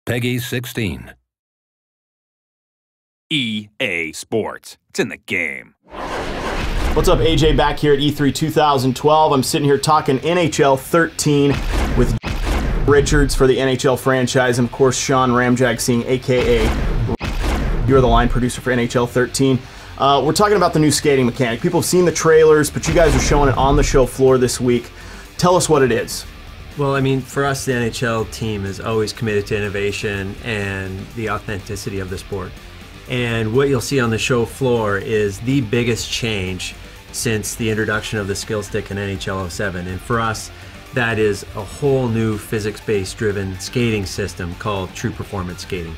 Peggy 16. EA Sports. It's in the game. What's up, AJ, back here at E3 2012. I'm sitting here talking NHL 13 with Richards for the NHL franchise, and of course Sean Ramjagsingh, aka you're the line producer for NHL 13. We're talking about the new skating mechanic. People have seen the trailers, but you guys are showing it on the show floor this week. Tell us what it is. Well, I mean, for us, the NHL team is always committed to innovation and the authenticity of the sport. And what you'll see on the show floor is the biggest change since the introduction of the skill stick in NHL 07. And for us, that is a whole new physics-based driven skating system called True Performance Skating.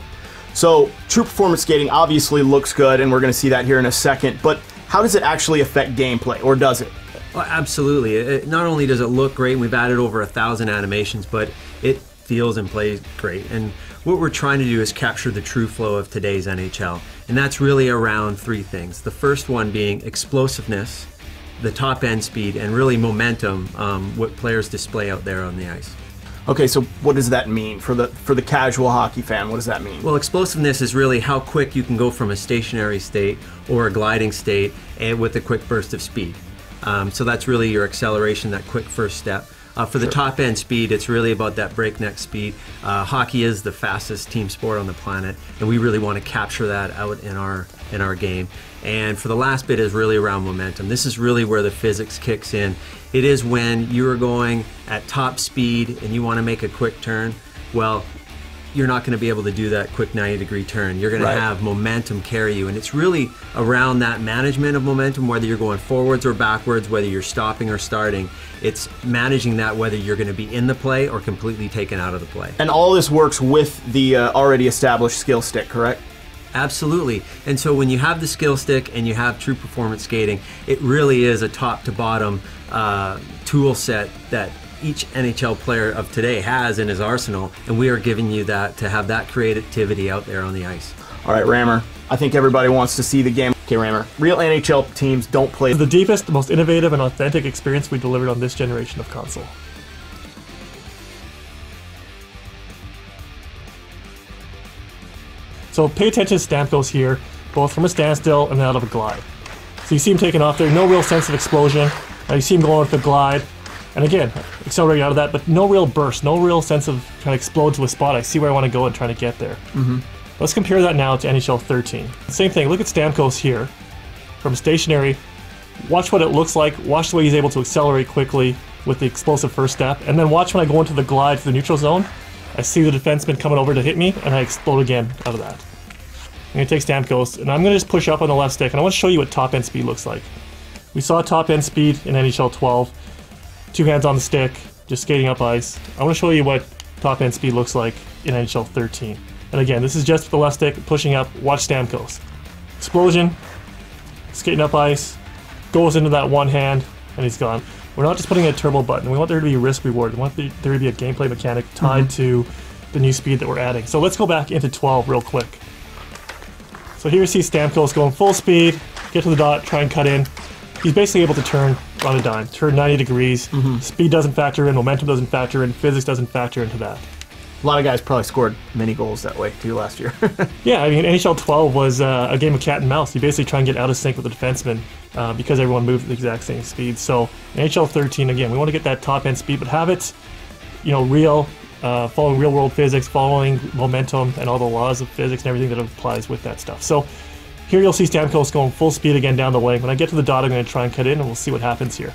So, True Performance Skating obviously looks good, and we're going to see that here in a second, but how does it actually affect gameplay, or does it? Well, absolutely. Not only does it look great, we've added over 1,000 animations, but it feels and plays great. And what we're trying to do is capture the true flow of today's NHL. And that's really around three things. The first one being explosiveness, the top end speed, and really momentum, what players display out there on the ice. Okay, so what does that mean for the casual hockey fan? What does that mean? Well, explosiveness is really how quick you can go from a stationary state or a gliding state and with a quick burst of speed. So that's really your acceleration, that quick first step. For the top end speed, it's really about that breakneck speed. Hockey is the fastest team sport on the planet, and we really want to capture that out in our game. And for the last bit is really around momentum. This is really where the physics kicks in. It is when you are going at top speed and you want to make a quick turn. Well, you're not going to be able to do that quick 90-degree turn. You're going to have momentum carry you, and it's really around that management of momentum, whether you're going forwards or backwards, whether you're stopping or starting. It's managing that whether you're going to be in the play or completely taken out of the play. And all this works with the already established skill stick, correct? Absolutely. And so when you have the skill stick and you have True Performance Skating, it really is a top to bottom tool set that each NHL player of today has in his arsenal, and we are giving you that to have that creativity out there on the ice. All right, Rammer, I think everybody wants to see the game. Okay, Rammer, real NHL teams don't play. The deepest, most innovative, and authentic experience we delivered on this generation of console. So pay attention to Stamkos here, both from a standstill and out of a glide. So you see him taking off there, no real sense of explosion. You see him going with the glide. And again, accelerating out of that, but no real burst, no real sense of trying to explode to a spot. I see where I want to go and trying to get there. Let's compare that now to NHL 13. Same thing, look at Stamkos here. From stationary, watch what it looks like, watch the way he's able to accelerate quickly with the explosive first step, and then watch when I go into the glide to the neutral zone. I see the defenseman coming over to hit me, and I explode again out of that. I'm going to take Stamkos, and I'm going to just push up on the left stick, and I want to show you what top end speed looks like. We saw top end speed in NHL 12. 2 hands on the stick, just skating up ice. I want to show you what top end speed looks like in NHL 13. And again, this is just with the left stick, pushing up, watch Stamkos. Explosion, skating up ice, goes into that one hand, and he's gone. We're not just putting a turbo button, we want there to be risk reward. We want there to be a gameplay mechanic tied to the new speed that we're adding. So let's go back into 12 real quick. So here you see Stamkos going full speed, get to the dot, try and cut in. He's basically able to turn on a dime, turn 90 degrees. Speed doesn't factor in, momentum doesn't factor in, physics doesn't factor into that. A lot of guys probably scored many goals that way too last year. Yeah, I mean, NHL 12 was a game of cat and mouse. You basically try and get out of sync with the defenseman because everyone moved at the exact same speed. So NHL 13, again, we want to get that top end speed, but have it, real, following real world physics, following momentum and all the laws of physics and everything that applies with that stuff. So here you'll see Stamkos going full speed again down the wing. When I get to the dot, I'm going to try and cut in, and we'll see what happens here.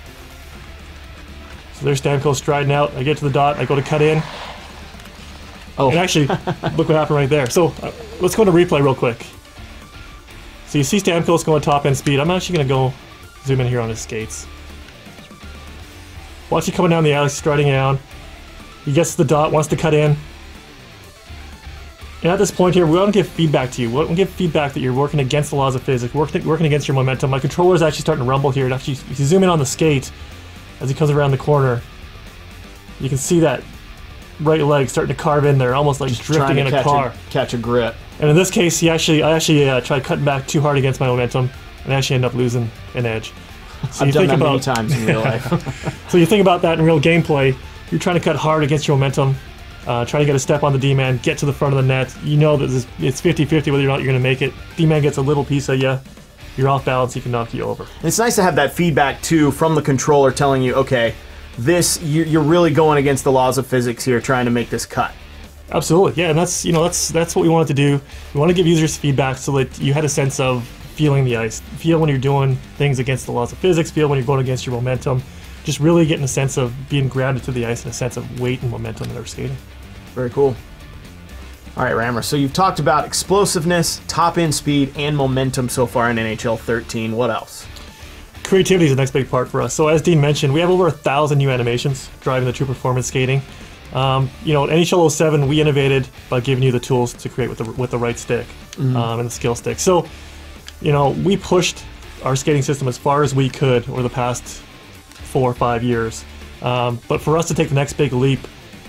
So there's Stamkos striding out. I get to the dot, I go to cut in. Oh. And actually, look what happened right there. So let's go to replay real quick. So you see Stamkos going top end speed. I'm actually going to go zoom in here on his skates. Watch him coming down the alley, striding down. He gets to the dot, wants to cut in. And at this point here, we want to give feedback to you. We want to give feedback that you're working against the laws of physics, working against your momentum. My controller is actually starting to rumble here. And actually, if you zoom in on the skate, as he comes around the corner, you can see that right leg starting to carve in there, almost like just drifting in a car. Catch a grip. And in this case, I actually tried cutting back too hard against my momentum, and actually end up losing an edge. So I've done that many times in real life. So you think about that in real gameplay. You're trying to cut hard against your momentum, try to get a step on the D-man, get to the front of the net. You know that it's 50-50 whether or not you're going to make it. D-man gets a little piece of you. You're off balance, he can knock you over. And it's nice to have that feedback, too, from the controller telling you, okay, you're really going against the laws of physics here, trying to make this cut. Absolutely, yeah, and that's what we wanted to do. We want to give users feedback so that you had a sense of feeling the ice, feel when you're doing things against the laws of physics, feel when you're going against your momentum, just really getting a sense of being grounded to the ice and a sense of weight and momentum in our skating. Very cool. All right, Rammer, so you've talked about explosiveness, top-end speed, and momentum so far in NHL 13. What else? Creativity is the next big part for us. So as Dean mentioned, we have over 1,000 new animations driving the true performance skating. You know, NHL 07, we innovated by giving you the tools to create with the right stick and the skill stick. So, you know, we pushed our skating system as far as we could over the past 4 or 5 years. But for us to take the next big leap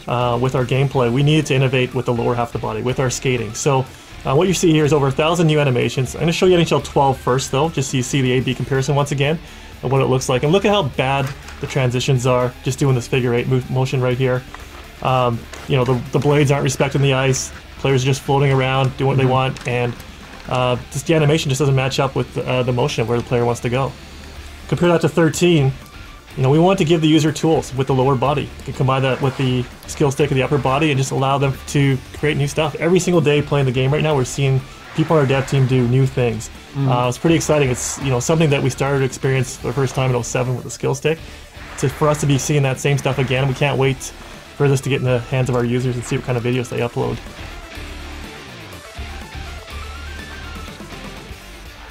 with our gameplay, we needed to innovate with the lower half of the body, with our skating. So what you see here is over 1,000 new animations. I'm going to show you NHL 12 first, though, just so you see the A-B comparison once again of what it looks like. And look at how bad the transitions are, just doing this figure 8 motion right here. You know, the blades aren't respecting the ice. Players are just floating around, doing what they want, and just the animation just doesn't match up with the motion of where the player wants to go. Compare that to 13. You know, we want to give the user tools with the lower body. You can combine that with the skill stick of the upper body and just allow them to create new stuff. Every single day playing the game right now, we're seeing people on our dev team do new things. It's pretty exciting. It's, you know, something that we started to experience for the first time in 07 with the skill stick. For us to be seeing that same stuff again, we can't wait for this to get in the hands of our users and see what kind of videos they upload.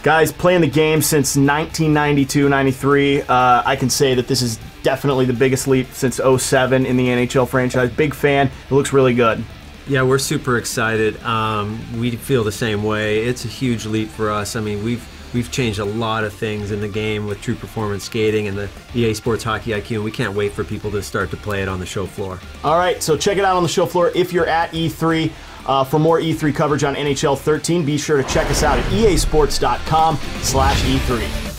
Guys, playing the game since 1992-93, I can say that this is definitely the biggest leap since 07 in the NHL franchise. Big fan. It looks really good. Yeah, we're super excited. We feel the same way. It's a huge leap for us. I mean, we've changed a lot of things in the game with true performance skating and the EA Sports Hockey IQ, and we can't wait for people to start to play it on the show floor. All right, so check it out on the show floor if you're at E3. For more E3 coverage on NHL 13, be sure to check us out at easports.com/E3.